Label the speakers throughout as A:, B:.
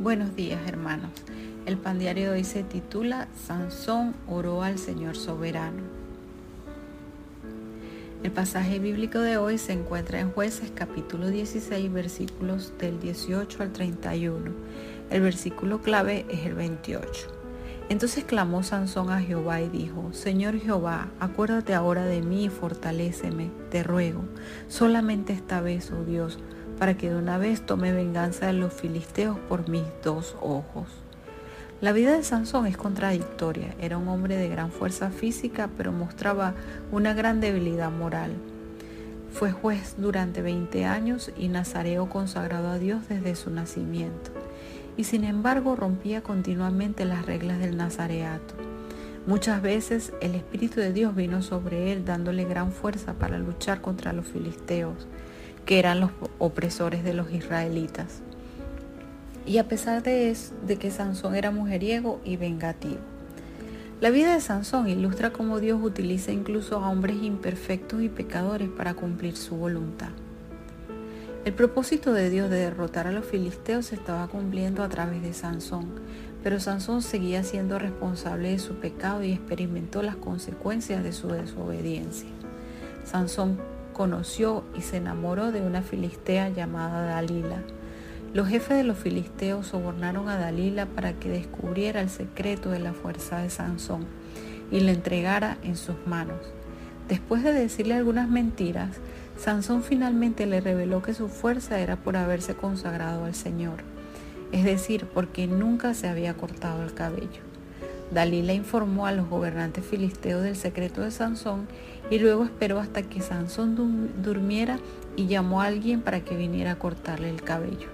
A: Buenos días, hermanos. El pan diario de hoy se titula Sansón oró al Señor soberano. El pasaje bíblico de hoy se encuentra en Jueces capítulo 16, versículos del 18 al 31. El versículo clave es el 28. Entonces clamó Sansón a Jehová y dijo: Señor Jehová, acuérdate ahora de mí y fortaléceme, te ruego, solamente esta vez, oh Dios, para que de una vez tome venganza de los filisteos por mis 2 ojos. La vida de Sansón es contradictoria. Era un hombre de gran fuerza física, pero mostraba una gran debilidad moral. Fue juez durante 20 años y nazareo consagrado a Dios desde su nacimiento. Y sin embargo rompía continuamente las reglas del nazareato. Muchas veces el Espíritu de Dios vino sobre él, dándole gran fuerza para luchar contra los filisteos, que eran los opresores de los israelitas. Y a pesar de que Sansón era mujeriego y vengativo. La vida de Sansón ilustra cómo Dios utiliza incluso a hombres imperfectos y pecadores para cumplir su voluntad. El propósito de Dios de derrotar a los filisteos se estaba cumpliendo a través de Sansón, pero Sansón seguía siendo responsable de su pecado y experimentó las consecuencias de su desobediencia. Sansón conoció y se enamoró de una filistea llamada Dalila. Los jefes de los filisteos sobornaron a Dalila para que descubriera el secreto de la fuerza de Sansón y le entregara en sus manos. Después de decirle algunas mentiras, Sansón finalmente le reveló que su fuerza era por haberse consagrado al Señor, es decir, porque nunca se había cortado el cabello. Dalila informó a los gobernantes filisteos del secreto de Sansón y luego esperó hasta que Sansón durmiera y llamó a alguien para que viniera a cortarle el cabello.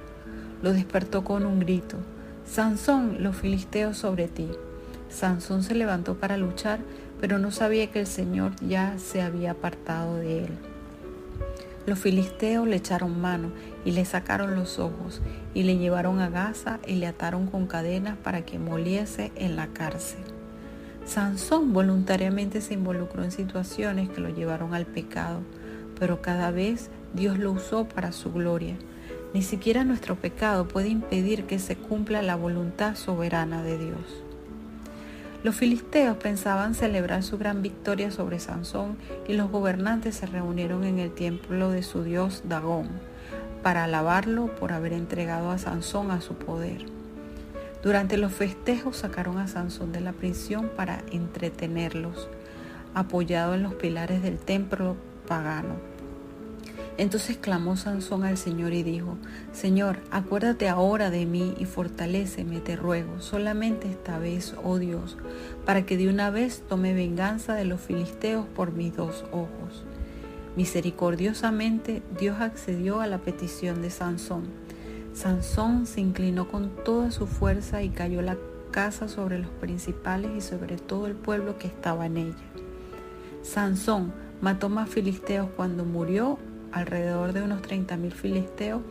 A: Lo despertó con un grito: Sansón, los filisteos sobre ti. Sansón se levantó para luchar, pero no sabía que el Señor ya se había apartado de él. Los filisteos le echaron mano y le sacaron los ojos y le llevaron a Gaza y le ataron con cadenas para que moliese en la cárcel. Sansón voluntariamente se involucró en situaciones que lo llevaron al pecado, pero cada vez Dios lo usó para su gloria. Ni siquiera nuestro pecado puede impedir que se cumpla la voluntad soberana de Dios. Los filisteos pensaban celebrar su gran victoria sobre Sansón y los gobernantes se reunieron en el templo de su dios Dagón para alabarlo por haber entregado a Sansón a su poder. Durante los festejos sacaron a Sansón de la prisión para entretenerlos, apoyado en los pilares del templo pagano. Entonces clamó Sansón al Señor y dijo: Señor, acuérdate ahora de mí y fortaléceme, te ruego, solamente esta vez, oh Dios, para que de una vez tome venganza de los filisteos por mis 2 ojos. Misericordiosamente Dios accedió a la petición de Sansón. Sansón se inclinó con toda su fuerza y cayó la casa sobre los principales y sobre todo el pueblo que estaba en ella. Sansón mató más filisteos cuando murió, alrededor de unos 30,000 filisteos,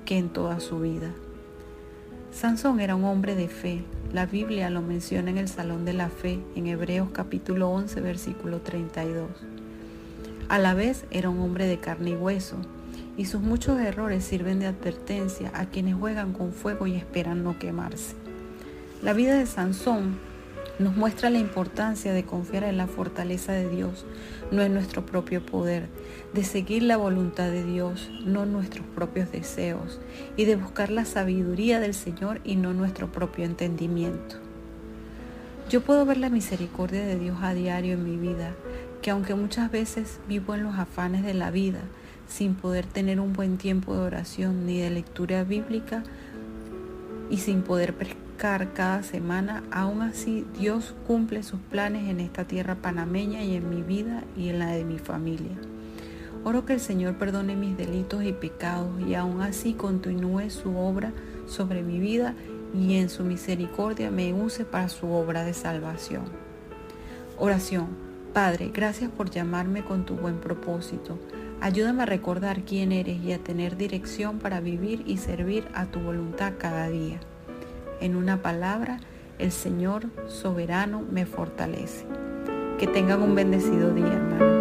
A: que en toda su vida. Sansón era un hombre de fe. La Biblia lo menciona en el Salón de la Fe, en Hebreos capítulo 11, versículo 32. A la vez era un hombre de carne y hueso, y sus muchos errores sirven de advertencia a quienes juegan con fuego y esperan no quemarse. La vida de Sansón nos muestra la importancia de confiar en la fortaleza de Dios, no en nuestro propio poder, de seguir la voluntad de Dios, no nuestros propios deseos, y de buscar la sabiduría del Señor y no nuestro propio entendimiento. Yo puedo ver la misericordia de Dios a diario en mi vida, que aunque muchas veces vivo en los afanes de la vida, sin poder tener un buen tiempo de oración ni de lectura bíblica, y sin poder pescar cada semana, aún así Dios cumple sus planes en esta tierra panameña y en mi vida y en la de mi familia. Oro que el Señor perdone mis delitos y pecados y aún así continúe su obra sobre mi vida y en su misericordia me use para su obra de salvación. Oración. Padre, gracias por llamarme con tu buen propósito. Ayúdame a recordar quién eres y a tener dirección para vivir y servir a tu voluntad cada día. En una palabra, el Señor soberano me fortalece. Que tengan un bendecido día, hermanos.